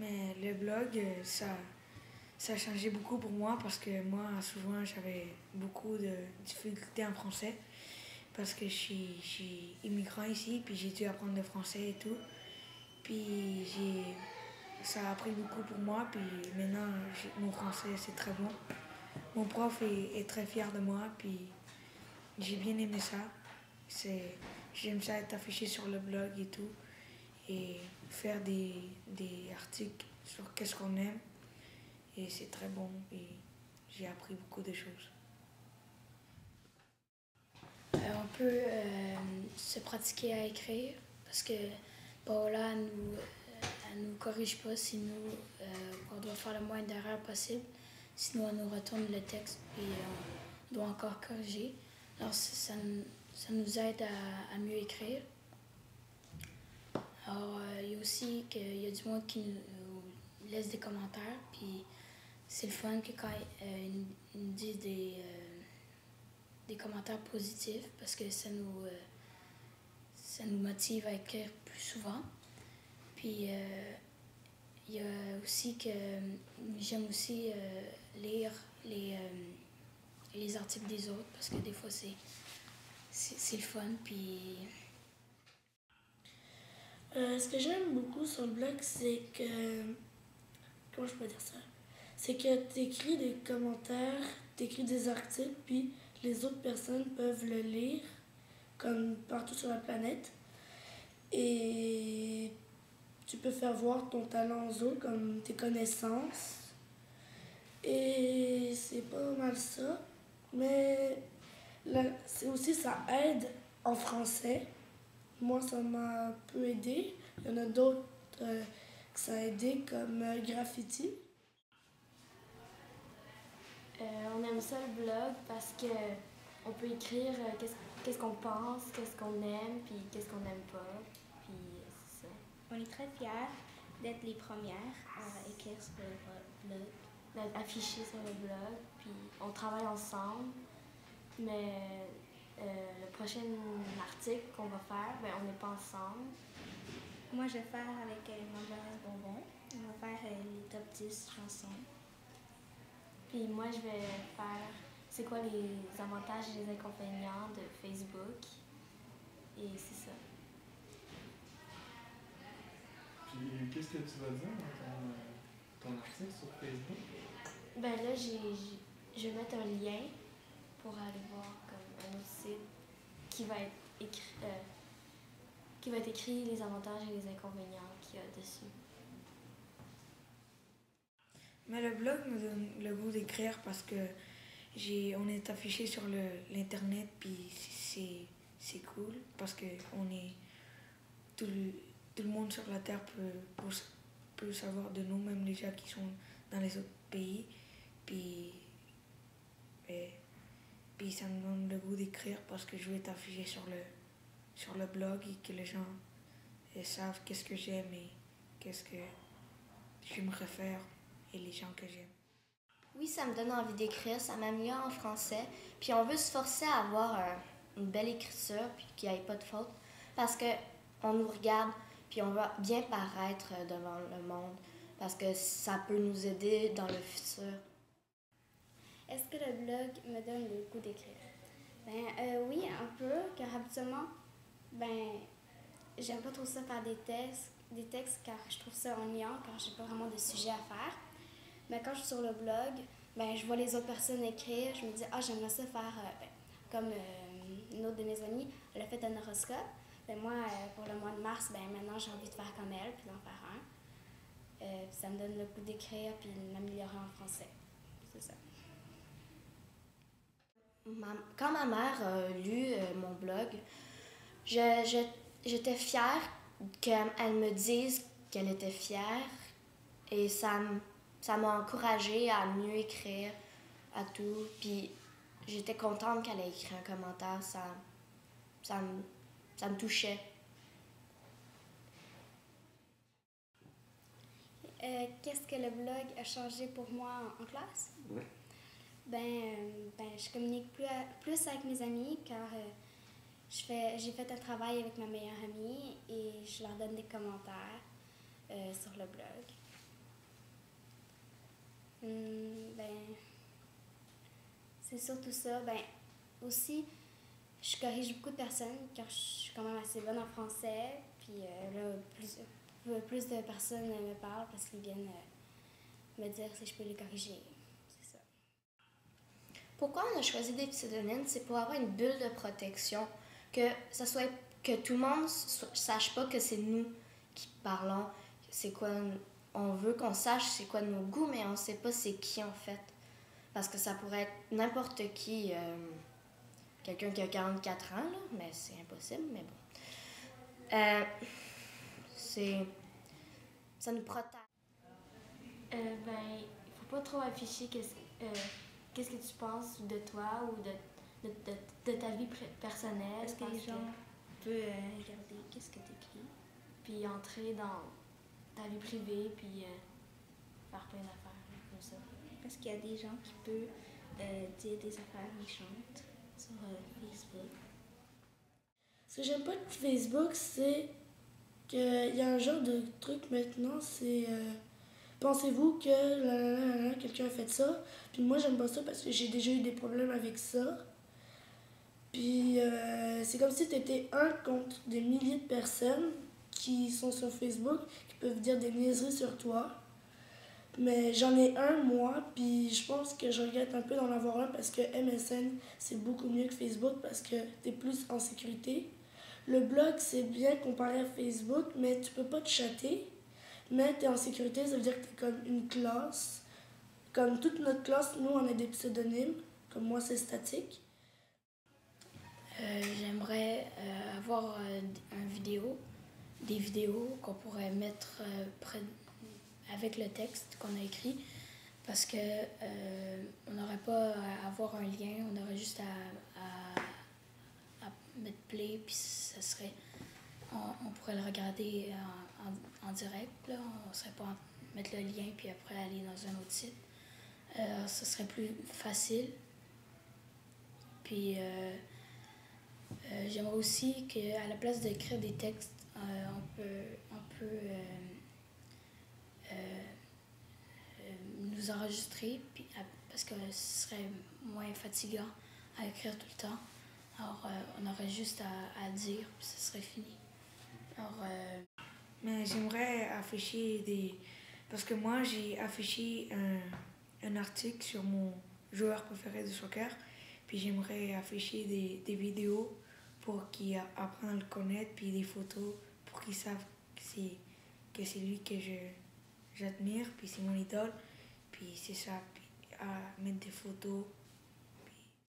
Mais le blog, ça a changé beaucoup pour moi parce que moi, souvent, j'avais beaucoup de difficultés en français parce que je suis immigrant ici, puis j'ai dû apprendre le français et tout. Puis ça a appris beaucoup pour moi, puis maintenant, mon français, c'est très bon. Mon prof est très fier de moi, puis j'ai bien aimé ça. J'aime ça être affiché sur le blog et tout, et faire des articles sur qu'est-ce qu'on aime. Et c'est très bon, et j'ai appris beaucoup de choses. On peut se pratiquer à écrire parce que Paola elle nous corrige pas si on doit faire le moins d'erreurs possible. Sinon, elle nous retourne le texte et on doit encore corriger. Alors, ça nous aide à mieux écrire. Alors, il y a aussi qu'il y a du monde qui nous laisse des commentaires, puis c'est le fun que quand ils nous disent des commentaires positifs parce que ça nous motive à écrire plus souvent. Puis il y a aussi que j'aime aussi lire les articles des autres parce que des fois c'est le fun. Puis ce que j'aime beaucoup sur le blog, c'est que. Comment je peux dire ça? C'est que tu écris des commentaires, tu écris des articles, puis les autres personnes peuvent le lire, comme partout sur la planète. Et tu peux faire voir ton talent aux autres, comme tes connaissances. Et c'est pas mal ça. Mais c'est aussi, ça aide en français. Moi, ça m'a un peu aidé. Il y en a d'autres que ça a aidé, comme graffiti. On aime ça le blog parce que on peut écrire qu'est-ce qu'on pense, qu'est-ce qu'on aime, puis qu'est-ce qu'on n'aime pas. Puis c'est ça. On est très fiers d'être les premières à écrire sur le blog. D'être affichés sur le blog, puis on travaille ensemble. Mais le prochain article qu'on va faire, ben, on n'est pas ensemble. Moi, je vais faire avec Maman Bonbon. On va faire les top 10 chansons. Puis moi, je vais faire c'est quoi les avantages et les inconvénients de Facebook. Et c'est ça. Puis qu'est-ce que tu vas dire dans ton article sur Facebook? Ben là, je vais mettre un lien pour aller voir comme un autre site qui va être écrit les avantages et les inconvénients qu'il y a dessus. Mais le blog me donne le goût d'écrire parce que on est affiché sur l'internet, puis c'est cool parce que tout le monde sur la terre peut savoir de nous, même les gens qui sont dans les autres pays. Puis ça me donne le goût d'écrire parce que je vais être affiché sur le blog et que les gens savent qu'est-ce que j'aime et qu'est-ce que j'aimerais faire et les gens que j'aime. Oui, ça me donne envie d'écrire, ça m'améliore en français. Puis on veut se forcer à avoir une belle écriture puis qu'il n'y ait pas de faute parce qu'on nous regarde puis on va bien paraître devant le monde parce que ça peut nous aider dans le futur. Est-ce que le blog me donne le goût d'écrire? Oui, un peu, car habituellement, j'aime pas trop ça faire des textes car je trouve ça ennuyant, car j'ai pas vraiment de sujet à faire. Mais quand je suis sur le blog, je vois les autres personnes écrire, je me dis, j'aimerais ça faire comme une autre de mes amies, elle a fait un horoscope. Moi, pour le mois de mars, maintenant j'ai envie de faire comme elle, puis d'en faire un. Ça me donne le goût d'écrire, puis de m'améliorer en français. C'est ça. Quand ma mère a lu mon blog, j'étais fière qu'elle me dise qu'elle était fière et ça m'a encouragée à mieux écrire, à tout. Puis j'étais contente qu'elle ait écrit un commentaire, ça me touchait. Qu'est-ce que le blog a changé pour moi en classe? Oui. Je communique plus avec mes amis car j'ai fait un travail avec ma meilleure amie et je leur donne des commentaires sur le blog. Ben, c'est surtout ça. Ben, aussi, je corrige beaucoup de personnes car je suis quand même assez bonne en français. Puis là, plus de personnes me parlent parce qu'ils viennent me dire si je peux les corriger. C'est ça. Pourquoi on a choisi des pseudonymes? C'est pour avoir une bulle de protection, que tout le monde sache pas que c'est nous qui parlons, c'est quoi, on veut qu'on sache c'est quoi nos goûts, mais on sait pas c'est qui en fait. Parce que ça pourrait être n'importe qui, quelqu'un qui a 44 ans, là, mais c'est impossible, mais bon. Ça nous protège. Ben, il faut pas trop afficher qu'est-ce que tu penses de toi ou de ta vie personnelle. Est-ce que les gens peuvent regarder qu'est-ce que tu écris? Puis entrer dans ta vie privée, puis faire plein d'affaires comme ça. Parce qu'il y a des gens qui peuvent dire des affaires méchantes sur Facebook. Ce que j'aime pas de Facebook, c'est qu'il y a un genre de truc maintenant, c'est pensez-vous que quelqu'un a fait ça. Puis moi, j'aime pas ça parce que j'ai déjà eu des problèmes avec ça. Puis c'est comme si tu étais un contre des milliers de personnes qui sont sur Facebook, qui peuvent dire des niaiseries sur toi. Mais j'en ai un, moi, puis je pense que je regrette un peu d'en avoir un parce que MSN, c'est beaucoup mieux que Facebook parce que t'es plus en sécurité. Le blog, c'est bien comparé à Facebook, mais tu peux pas te chatter. Mais t'es en sécurité, ça veut dire que t'es comme une classe. Comme toute notre classe, nous, on a des pseudonymes. Comme moi, c'est Statique. J'aimerais avoir des vidéos qu'on pourrait mettre avec le texte qu'on a écrit, parce que on n'aurait pas à avoir un lien, on aurait juste à mettre play, puis ça serait, on pourrait le regarder en direct, là, on serait pas mettre le lien puis après aller dans un autre site. Ça serait plus facile. Puis j'aimerais aussi qu'à la place d'écrire des textes, on peut nous enregistrer, puis, parce que ce serait moins fatigant à écrire tout le temps. Alors, on aurait juste à dire, puis ce serait fini. Alors, Mais j'aimerais afficher des... Parce que moi, j'ai affiché un article sur mon joueur préféré de soccer. Puis j'aimerais afficher des vidéos pour qu'ils apprennent à le connaître, puis des photos pour qu'ils savent que c'est lui que j'admire, puis c'est mon idole. Puis c'est ça, puis à mettre des photos